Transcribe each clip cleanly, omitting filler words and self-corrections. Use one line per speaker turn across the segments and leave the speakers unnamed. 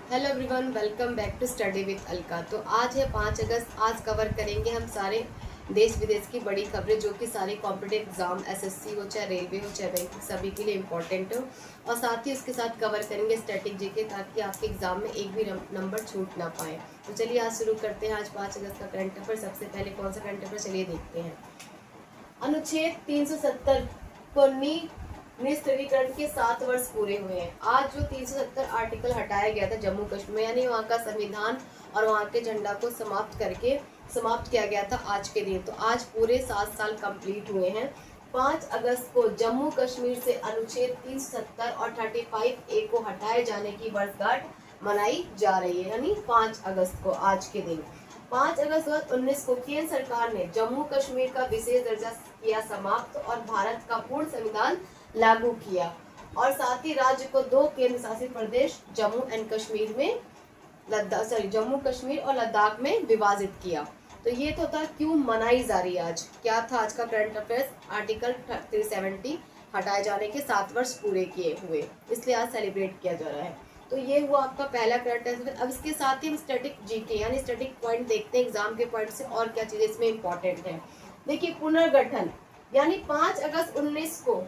Hello everyone, welcome back to study with Alka. तो आज है 5 अगस्त। आज कवर करेंगे हम सारे देश विदेश की बड़ी खबरें जो कि सारे कॉम्पिटेटिव एग्जाम एसएससी हो, चाहे रेलवे हो, चाहे बैंकिंग, सभी के लिए इंपॉर्टेंट हो। और साथ ही उसके साथ कवर करेंगे स्टैटिक जीके, ताकि आपके एग्जाम में एक भी नंबर छूट ना पाए। तो चलिए आज शुरू करते हैं। आज 5 अगस्त का करंट अफेयर। सबसे पहले कौन सा करंट अफेयर, चलिए देखते हैं। अनुच्छेद 370 को निस्त्रीकरण के 7 वर्ष पूरे हुए हैं। आज जो 370 आर्टिकल हटाया गया था जम्मू कश्मीर, यानी वहाँ का संविधान और वहाँ के झंडा को समाप्त किया गया था आज के दिन। तो आज पूरे 7 साल कंप्लीट हुए हैं। 5 अगस्त को जम्मू कश्मीर से अनुच्छेद 370 और 35A को हटाए जाने की वर्षगांठ मनाई जा रही है, यानी 5 अगस्त को आज के दिन। 5 अगस्त 2019 को केंद्र सरकार ने जम्मू कश्मीर का विशेष दर्जा किया समाप्त और भारत का पूर्ण संविधान लागू किया। और साथ ही राज्य को 2 केंद्र शासित प्रदेश जम्मू कश्मीर और लद्दाख में विभाजित किया। तो ये तो था क्यों मनाई जा रही है आज। क्या था आज का करंट अफेयर्स? आर्टिकल 370 हटाए जाने के 7 वर्ष पूरे किए हुए, इसलिए आज सेलिब्रेट किया जा रहा है। तो ये हुआ आपका पहला करंट अफेयर। अब इसके साथ ही हम स्टैटिक जीके यानी स्टैटिक पॉइंट देखते हैं एग्जाम के पॉइंट से, और क्या चीजें इसमें इंपॉर्टेंट है। देखिए, पुनर्गठन यानी 5 अगस्त 19 को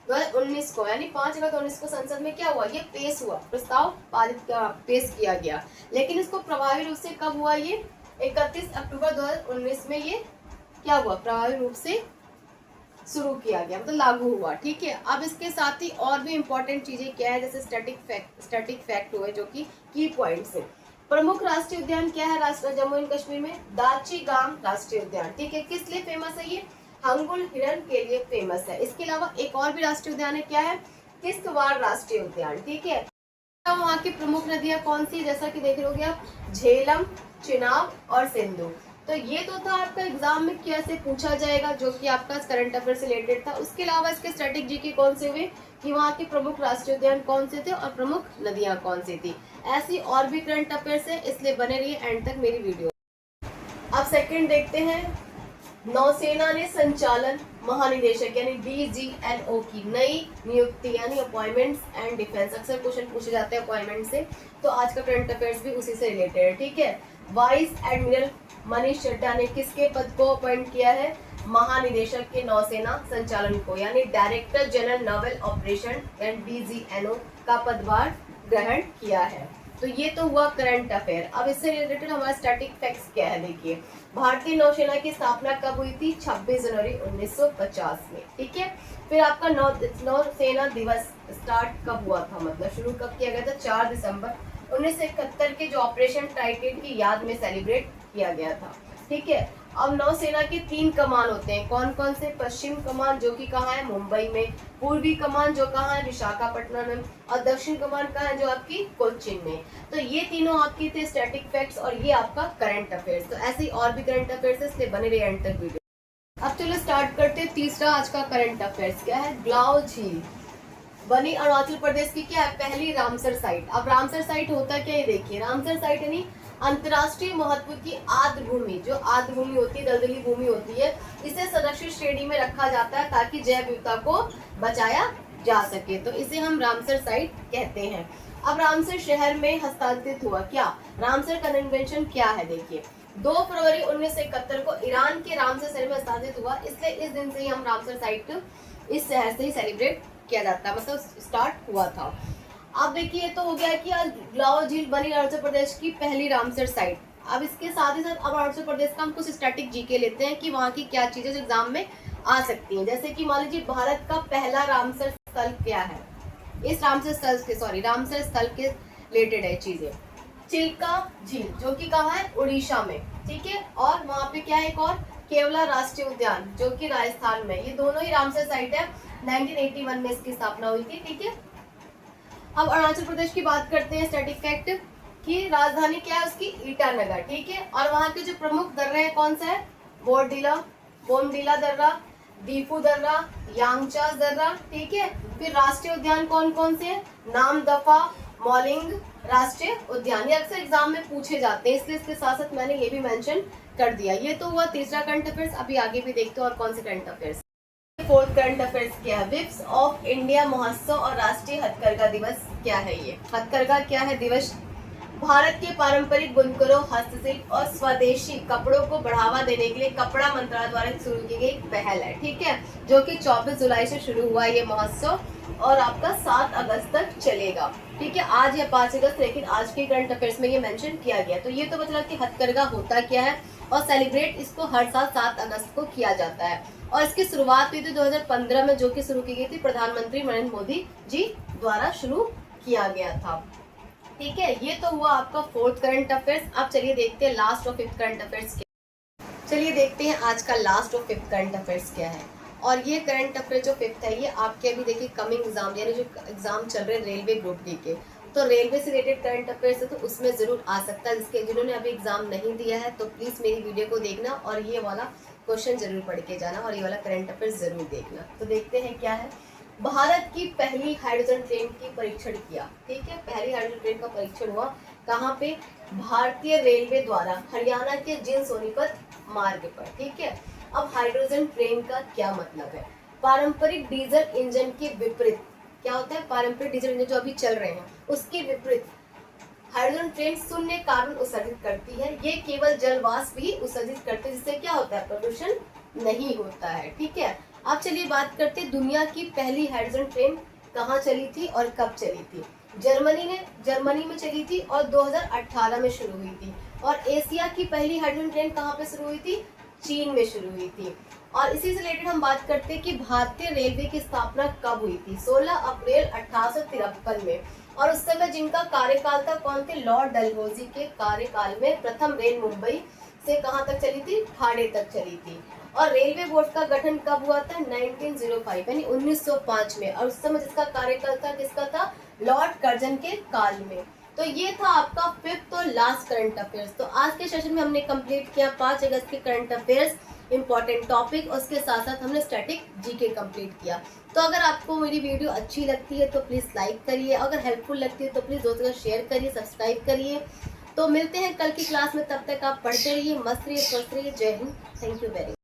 यानी 5 अगस्त 19 को संसद में क्या हुआ, ये पेश हुआ, प्रस्ताव पेश किया गया। लेकिन इसको प्रभावी रूप से कब हुआ? ये 31 अक्टूबर 2019 में ये क्या हुआ, प्रभावी रूप से शुरू किया गया, मतलब लागू हुआ। ठीक है। अब इसके साथ ही और भी इंपॉर्टेंट चीजें क्या है, जैसे स्टैटिक फैक्ट हुए जो कि की पॉइंट्स है। प्रमुख राष्ट्रीय उद्यान क्या है जम्मू एंड कश्मीर में? दाची गांग राष्ट्रीय उद्यान। ठीक है। किस लिए फेमस है ये? हंगुल हिरन के लिए फेमस है। इसके अलावा एक और भी राष्ट्रीय उद्यान है, क्या है? किश्तवाड़ राष्ट्रीय उद्यान। ठीक है। वहाँ की प्रमुख नदियां कौन सी, जैसा कि देख रहे आप, झेलम, चिनाब और सिंधु। तो ये तो था आपका एग्जाम में कैसे पूछा जाएगा, जो कि आपका करंट अफेयर से रिलेटेड था। उसके अलावा इसके स्टैटिक जीके कौन से हुए कि वहाँ के प्रमुख राष्ट्रीय उद्यान कौन से थे और प्रमुख नदियां कौन सी थी। ऐसी और भी करंट अफेयर्स है, इसलिए बने रहिए एंड तक मेरी वीडियो। अब सेकंड देखते हैं। नौसेना ने संचालन महानिदेशक यानी DGNO की नई नियुक्ति यानी अपॉइंटमेंट्स एंड डिफेंस। अक्सर क्वेश्चन पूछे जाते हैं अपॉइंटमेंट से, तो आज का करंट अफेयर्स भी उसी से रिलेटेड है। ठीक है। वाइस एडमिरल मनीष चड्ढा ने किसके पद को अपॉइंट किया है? महानिदेशक के नौसेना संचालन को, यानी डायरेक्टर जनरल नावल ऑपरेशन यानी DGNO का पदभार ग्रहण किया है। तो ये तो हुआ करंट अफेयर। अब इससे रिलेटेड हमारा स्टैटिक फैक्ट्स क्या है, देखिए। भारतीय नौसेना की स्थापना कब हुई थी? 26 जनवरी 1950 में। ठीक है। फिर आपका नौसेना दिवस स्टार्ट कब हुआ था, मतलब शुरू कब किया गया था? 4 दिसंबर 1971 के जो ऑपरेशन टाइटन की याद में सेलिब्रेट किया गया था। ठीक है। अब नौसेना के 3 कमान होते हैं, कौन कौन से? पश्चिम कमान जो कि कहाँ है? मुंबई में। पूर्वी कमान जो कहाँ है? विशाखापट्टनम में। और दक्षिण कमान कहाँ है? जो आपकी कोच्चिन में। तो ये तीनों आपकी थे स्टैटिक फैक्ट्स और ये आपका करंट अफेयर्स। तो ऐसे ही और भी करंट अफेयर्स है, इसलिए बने रहिए एंड तक वीडियो। अब चलो स्टार्ट करते हैं। तीसरा आज का करंट अफेयर्स क्या है? ग्लाव झील बनी अरुणाचल प्रदेश की क्या है? पहली रामसर साइट। अब रामसर साइट होता क्या है, देखिए। रामसर साइट यानी अंतर्राष्ट्रीय महत्व की आर्द्र भूमि, जो आर्द्र भूमि होती है, दलदली भूमि होती है, इसे संरक्षित श्रेणी में रखा जाता है ताकि जैव विविधता को बचाया जा सके। तो इसे हम रामसर साइट कहते हैं। अब रामसर शहर में हस्तांतरित हुआ क्या? रामसर कन्वेंशन क्या है, देखिए। 2 फरवरी 1971 को ईरान के रामसर शहर में हस्तांतरित हुआ, इसलिए इस दिन से ही हम रामसर साइट इस शहर से ही सेलिब्रेट किया जाता है, मतलब स्टार्ट हुआ था। अब देखिए, तो हो गया कि आज ग्लाव झील बनी अरुणाचल प्रदेश की पहली रामसर साइट। अब इसके साथ ही साथ अब अरुणाचल प्रदेश का हम कुछ स्टैटिक जीके लेते हैं कि वहाँ की क्या चीजें जो एग्जाम में आ सकती हैं। जैसे कि मान लीजिए भारत का पहला रामसर स्थल क्या है, इस रामसर स्थल के रिलेटेड है चीजें। चिल्का झील जो कि कहाँ है? उड़ीसा में। ठीक है। और वहाँ पे क्या है एक और? केवला राष्ट्रीय उद्यान जो कि राजस्थान में। ये दोनों ही रामसर साइट है। 1981 में इसकी स्थापना हुई थी। ठीक है। अब अरुणाचल प्रदेश की बात करते हैं स्टैटिक फैक्ट की राजधानी क्या है उसकी? ईटानगर। ठीक है। और वहाँ के जो प्रमुख दर्रे हैं कौन सा है? बोमडिला दर्रा, दीफू दर्रा, यांगचा दर्रा। ठीक है। फिर राष्ट्रीय उद्यान कौन कौन से हैं? नामदफा, मॉलिंग राष्ट्रीय उद्यान। ये अक्सर एग्जाम में पूछे जाते हैं, इसलिए इसके साथ साथ मैंने ये भी मेंशन कर दिया। ये तो हुआ तीसरा करंट अफेयर्स। अभी आगे भी देखते हैं और कौन से current affairs. Fourth current affairs क्या है? विप्स ऑफ इंडिया महोत्सव और राष्ट्रीय हथकरघा दिवस क्या है? ये हथकरघा क्या है दिवस? भारत के पारंपरिक बुनकरों, हस्तशिल्प और स्वदेशी कपड़ों को बढ़ावा देने के लिए कपड़ा मंत्रालय द्वारा शुरू की गई एक पहल है, ठीक है, जो कि 24 जुलाई से शुरू हुआ ये महोत्सव और आपका 7 अगस्त तक चलेगा, ठीक है। आज या 5 अगस्त, लेकिन आज के करंट अफेयर्स में ये मेंशन किया गया। तो ये तो मतलब कि हथकरघा होता क्या है और सेलिब्रेट इसको हर साल 7 अगस्त को किया जाता है। और इसकी शुरुआत हुई थी 2015 में, जो कि शुरू की गई थी प्रधानमंत्री नरेंद्र मोदी जी द्वारा शुरू किया गया था, ठीक है। ये तो हुआ आपका फोर्थ करंट अफेयर्स। अब चलिए देखते हैं लास्ट और फिफ्थ करंट अफेयर्स क्या। चलिए देखते हैं आज का लास्ट और फिफ्थ करंट अफेयर्स क्या है। और ये करंट अफेयर जो फिफ्थ है, ये आपके अभी देखिए कमिंग एग्जाम यानी जो एग्जाम चल रहे हैं रेलवे ग्रुप डी के, तो रेलवे से रिलेटेड करंट अफेयर्स है तो उसमें जरूर आ सकता है। जिन्होंने अभी एग्जाम नहीं दिया है तो प्लीज मेरी वीडियो को देखना और ये वाला क्वेश्चन जरूर पढ़ के जाना और ये वाला करंट अफेयर जरूर देखना। तो देखते हैं क्या है। भारत की पहली हाइड्रोजन ट्रेन की परीक्षण किया, ठीक है। पहली हाइड्रोजन ट्रेन का परीक्षण हुआ कहाँ पे? भारतीय रेलवे द्वारा हरियाणा के जिन सोनीपत मार्ग पर, ठीक है। अब हाइड्रोजन ट्रेन का क्या मतलब है? पारंपरिक डीजल इंजन के विपरीत क्या होता है? पारंपरिक डीजल इंजन जो अभी चल रहे हैं उसके विपरीत हाइड्रोजन ट्रेन शून्य कार्बन उत्सर्जित करती है। ये केवल जल वाष्प ही उत्सर्जित करते हैं, जिससे क्या होता है? प्रदूषण नहीं होता है, ठीक है। अब चलिए बात करते हैं दुनिया की पहली हाइड्रोजन ट्रेन कहाँ चली थी और कब चली थी। जर्मनी में चली थी और 2018 में शुरू हुई थी। और एशिया की पहली हाइड्रोजन ट्रेन कहाँ पे शुरू हुई थी? चीन में शुरू हुई थी। और इसी से रिलेटेड हम बात करते हैं कि भारतीय रेलवे की स्थापना कब हुई थी? 16 अप्रैल 1853 में। और उस समय जिनका कार्यकाल था कौन थे? लॉर्ड डलहौजी के कार्यकाल में प्रथम रेल मुंबई से कहाँ तक चली थी? ठाणे तक चली थी। और रेलवे बोर्ड का गठन कब हुआ था? 1905 यानी 1905 में। और उस समय जिसका कार्यकाल था किसका था? लॉर्ड कर्जन के काल में। तो ये था आपका फिफ्थ और लास्ट करंट अफेयर्स। तो आज के सेशन में हमने कंप्लीट किया 5 अगस्त के करंट अफेयर्स, इंपॉर्टेंट टॉपिक, उसके साथ साथ हमने स्टैटिक जीके कंप्लीट किया। तो अगर आपको मेरी वीडियो अच्छी लगती है तो प्लीज़ लाइक करिए, अगर हेल्पफुल लगती है तो प्लीज़ दोस्तों को शेयर करिए, सब्सक्राइब करिए। तो मिलते हैं कल की क्लास में, तब तक आप पढ़ते रहिए, मस्त रहिए, स्वस्थ रहिए। जय Hind, thank you very much.